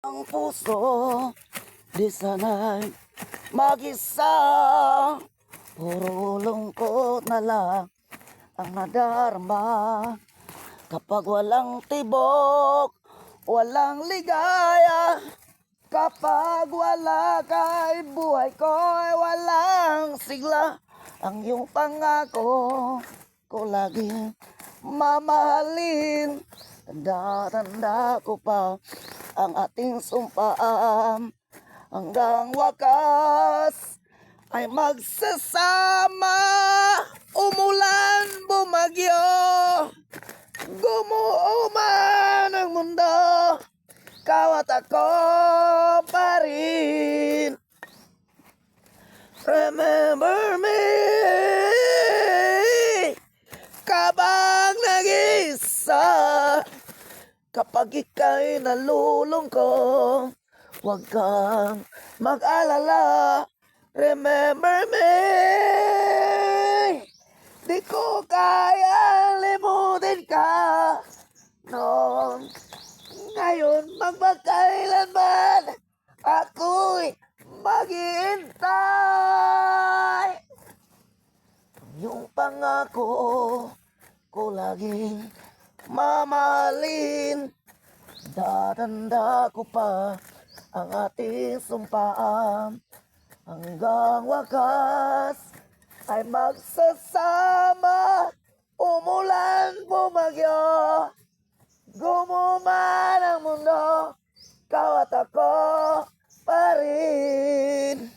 Ang puso, di sana'y mag-isa. Puro lungkot na lang ang nadarama. Kapag walang tibok, walang ligaya. Kapag wala kay buhay ko'y walang sigla. Ang iyong pangako ko laging mamahalin. Tanda-tanda ko pa ang ating sumpaan. Hanggang wakas ay magsasama. Umulan, bumagyo, gumuho man ang mundo, ikaw at ako pa rin. Remember me kapag nag-isa. Kapag ika'y nalulungkot, huwag kang mag-alala. Remember me. Di ko kaya limutin ka noon. Ngayon magpagkailanman ako'y maghihintay. Yung pangako ko laging mamahalin. Tatanda ko pa ang ating sumpaan. Hanggang wakas ay magsasama. Umulan, bumagyo, gumuman ang mundo, ikaw at ako pa rin.